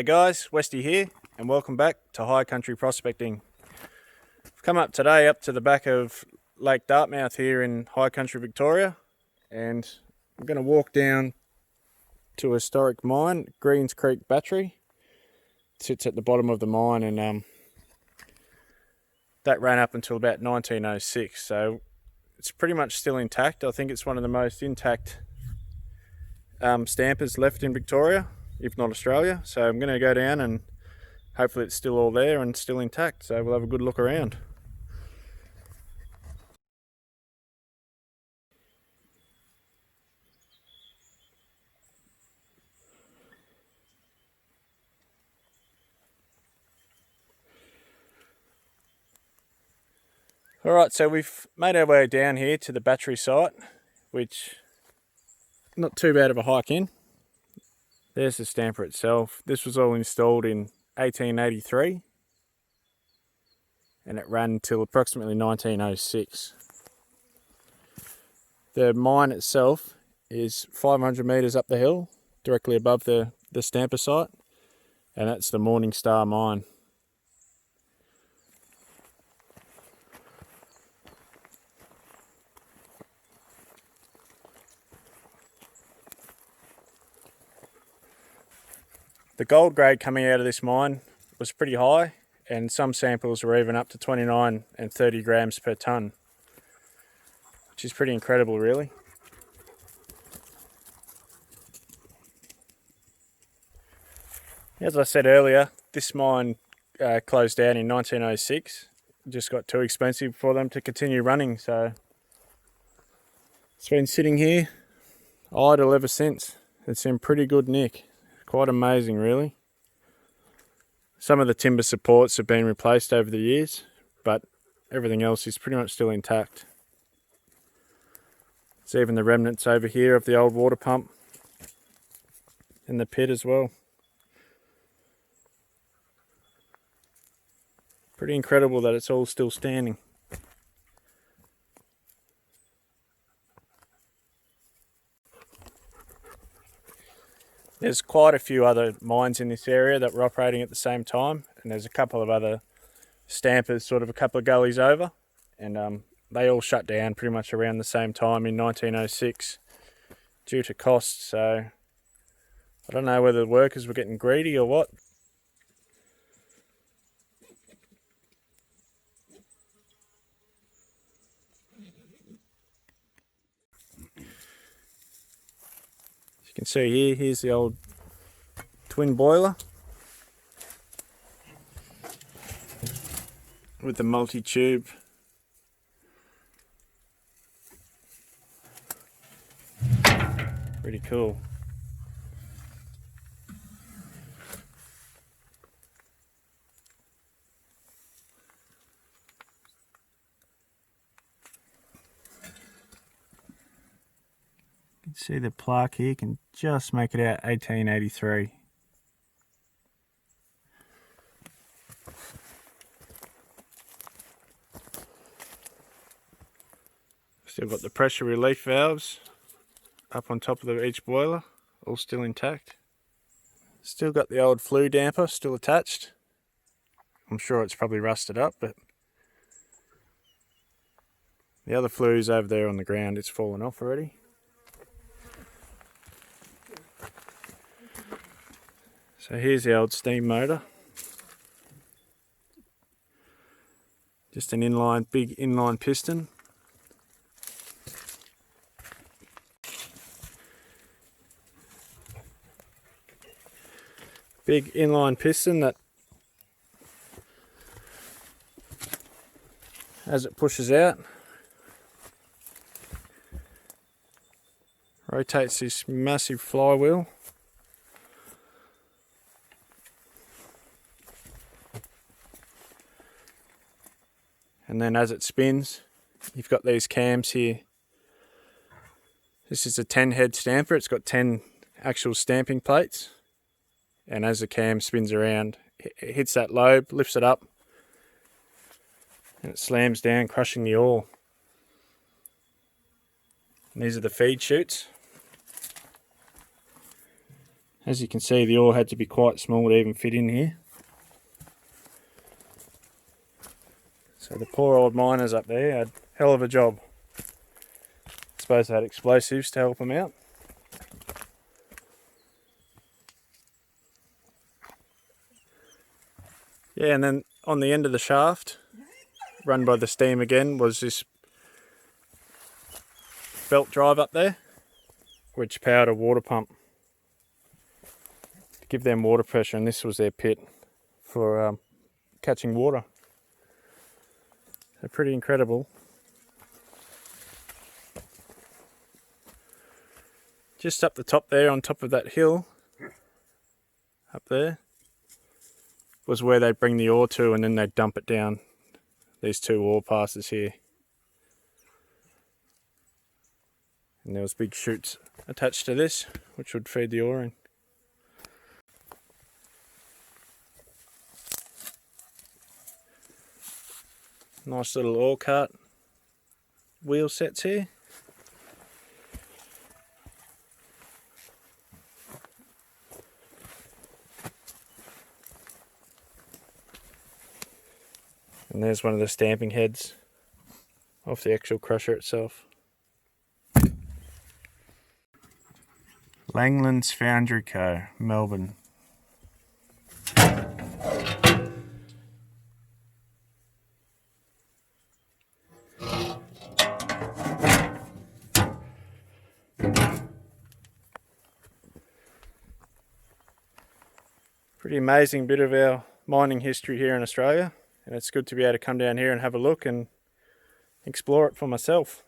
G'day guys, Westy here, and welcome back to High Country Prospecting. I've come up today up to the back of Lake Dartmouth here in High Country, Victoria, and I'm going to walk down to a historic mine, Greens Creek Battery. It sits at the bottom of the mine, and that ran up until about 1906, so it's pretty much still intact. I think it's one of the most intact stampers left in Victoria, if not Australia. So I'm going to go down and hopefully it's still all there and still intact, so we'll have a good look around. Alright, so we've made our way down here to the battery site, which not too bad of a hike in. There's the stamper itself. This was all installed in 1883 and it ran until approximately 1906. The mine itself is 500 metres up the hill, directly above the stamper site, and that's the Morning Star mine. The gold grade coming out of this mine was pretty high, and some samples were even up to 29 and 30 grams per tonne, which is pretty incredible really. As I said earlier, this mine closed down in 1906. It just got too expensive for them to continue running, so it's been sitting here idle ever since. It's in pretty good nick. Quite amazing really. Some of the timber supports have been replaced over the years, but everything else is pretty much still intact. There's even the remnants over here of the old water pump and the pit as well. Pretty incredible that it's all still standing. There's quite a few other mines in this area that were operating at the same time, and there's a couple of other stampers sort of a couple of gullies over, and they all shut down pretty much around the same time in 1906 due to costs. So I don't know whether the workers were getting greedy or what. You can see here, here's the old twin boiler with the multi-tube. Pretty cool. You can see the plaque here, can just make it out 1883. Still got the pressure relief valves up on top of each boiler, all still intact. Still got the old flue damper still attached. I'm sure it's probably rusted up, but the other flue's over there on the ground, it's fallen off already. So here's the old steam motor. Just an inline, big inline piston. Big inline piston that, as it pushes out, rotates this massive flywheel. And then as it spins, you've got these cams here. This is a 10 head stamper. It's got 10 actual stamping plates. And as the cam spins around, it hits that lobe, lifts it up, and it slams down, crushing the ore. And these are the feed chutes. As you can see, the ore had to be quite small to even fit in here. So the poor old miners up there had a hell of a job. I suppose they had explosives to help them out. Yeah, and then on the end of the shaft, run by the steam again, was this belt drive up there, which powered a water pump to give them water pressure, and this was their pit for catching water. So pretty incredible. Just up the top there, on top of that hill, up there, was where they'd bring the ore to, and then they'd dump it down these two ore passes here. And there was big chutes attached to this, which would feed the ore in. Nice little ore cart wheel sets here. And there's one of the stamping heads off the actual crusher itself. Langlands Foundry Co., Melbourne. Pretty amazing bit of our mining history here in Australia, and it's good to be able to come down here and have a look and explore it for myself.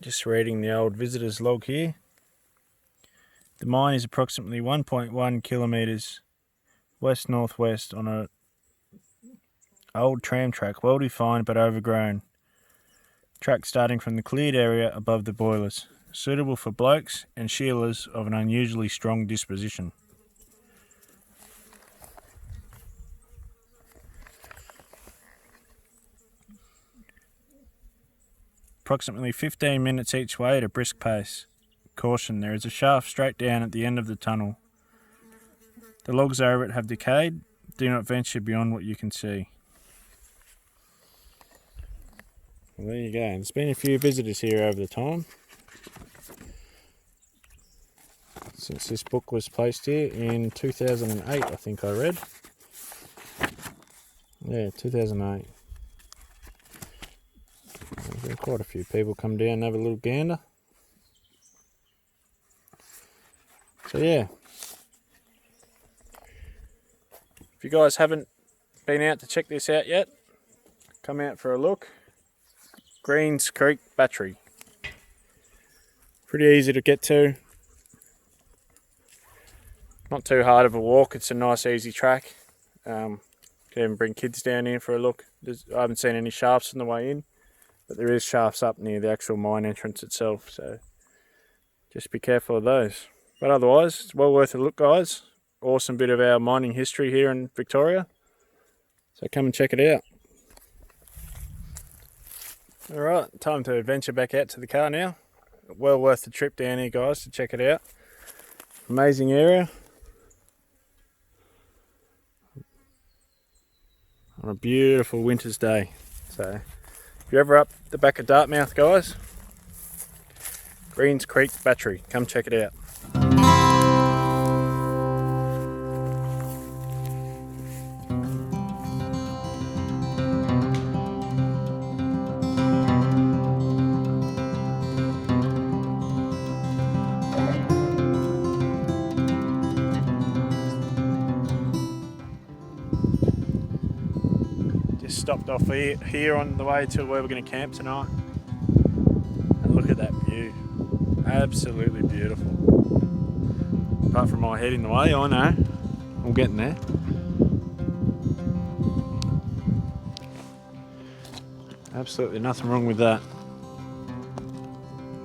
Just reading the old visitor's log here. The mine is approximately 1.1 kilometres west-northwest on a old tram track, well defined but overgrown. Track starting from the cleared area above the boilers, suitable for blokes and shearers of an unusually strong disposition. Approximately 15 minutes each way at a brisk pace. Caution, there is a shaft straight down at the end of the tunnel. The logs over it have decayed. Do not venture beyond what you can see. Well, there you go. There's been a few visitors here over the time, since this book was placed here in 2008, I think I read. Yeah, 2008. There's been quite a few people come down and have a little gander. So yeah, if you guys haven't been out to check this out yet, come out for a look. Greens Creek Battery. Pretty easy to get to. Not too hard of a walk, it's a nice easy track. Can even bring kids down here for a look. I haven't seen any shafts on the way in, but there is shafts up near the actual mine entrance itself, so just be careful of those. But otherwise, it's well worth a look, guys. Awesome bit of our mining history here in Victoria, so come and check it out. Alright, time to venture back out to the car now. Well worth the trip down here, guys, to check it out. Amazing area. on a beautiful winter's day. So if you're ever up the back of Dartmouth, guys, Greens Creek Battery, come check it out. Just stopped off here on the way to where we're going to camp tonight. And look at that view. Absolutely beautiful. Apart from my head in the way, I know. I'm getting there. Absolutely nothing wrong with that.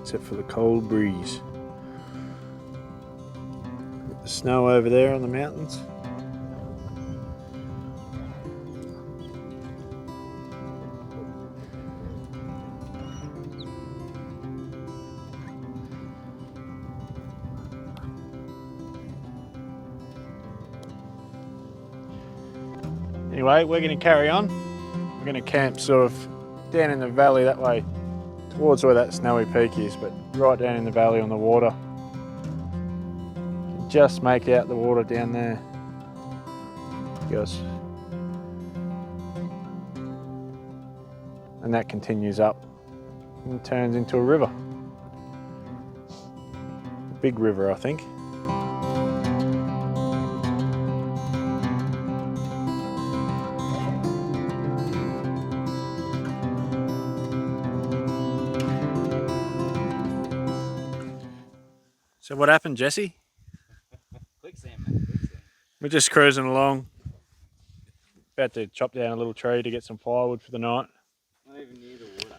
Except for the cold breeze. With the snow over there on the mountains. Anyway, we're going to carry on. We're going to camp sort of down in the valley that way, towards where that snowy peak is, but right down in the valley on the water. Just make out the water down there. Yes. And that continues up and turns into a river. A big river, I think. So what happened, Jesse? Quicksand, man. Quicksand. We're just cruising along. About to chop down a little tree to get some firewood for the night. Not even near the water.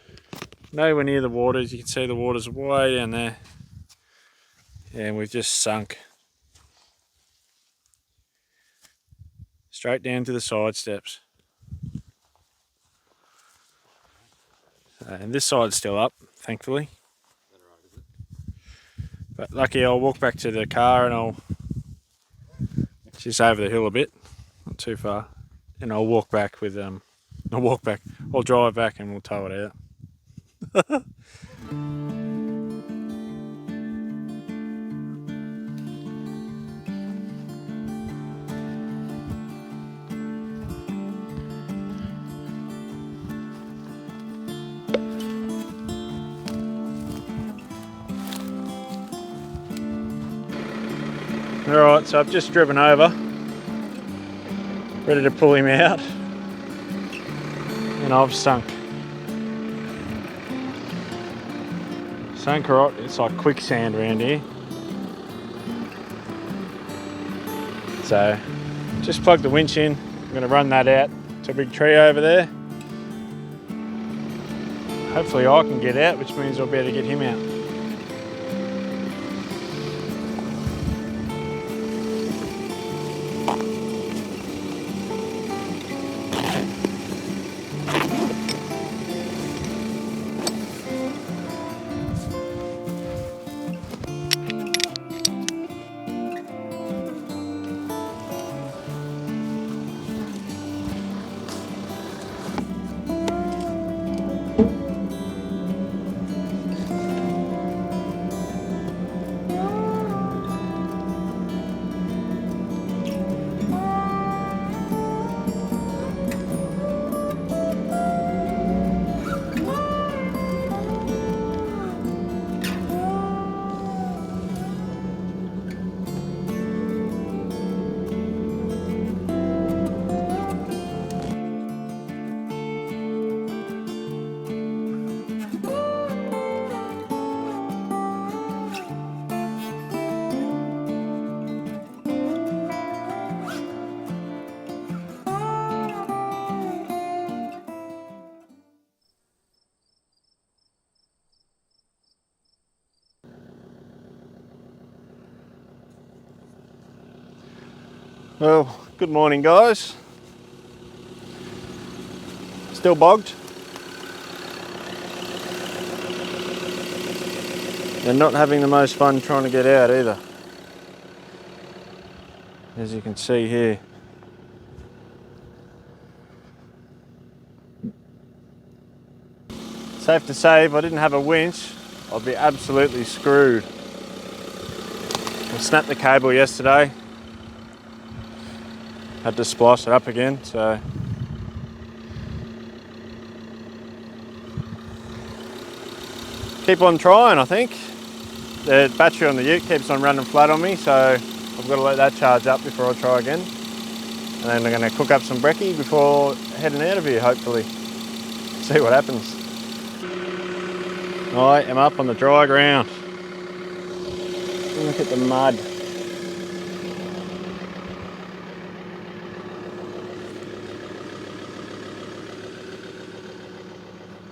Nowhere near the water. As you can see, the water's way down there. And we've just sunk. Straight down to the side steps. And this side's still up, thankfully. But lucky I'll walk back to the car and I'll just over the hill a bit, not too far, and I'll walk back with I'll drive back and we'll tow it out. Alright, so I've just driven over, ready to pull him out, and I've sunk. Sunk right, it's like quicksand around here. So, just plug the winch in, I'm going to run that out to a big tree over there. Hopefully I can get out, which means I'll be able to get him out. Well, good morning guys. Still bogged. And not having the most fun trying to get out either. As you can see here. Safe to say, if I didn't have a winch, I'd be absolutely screwed. I snapped the cable yesterday. Had to splice it up again, so. Keep on trying, I think. The battery on the ute keeps on running flat on me, so I've got to let that charge up before I try again. And then I'm going to cook up some brekkie before heading out of here, hopefully. See what happens. I am up on the dry ground. Look at the mud.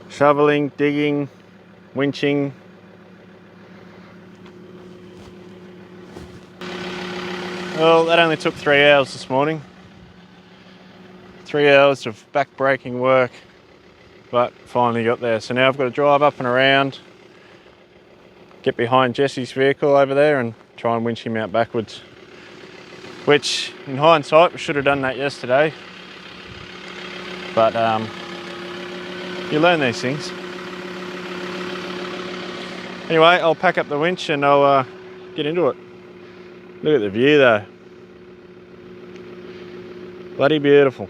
Shoveling, digging, winching. Well, that only took 3 hours this morning. 3 hours of back-breaking work, but finally got there. So now I've got to drive up and around, get behind Jesse's vehicle over there and try and winch him out backwards. Which, in hindsight, we should have done that yesterday. But you learn these things. Anyway, I'll pack up the winch and I'll get into it. Look at the view though. Bloody beautiful.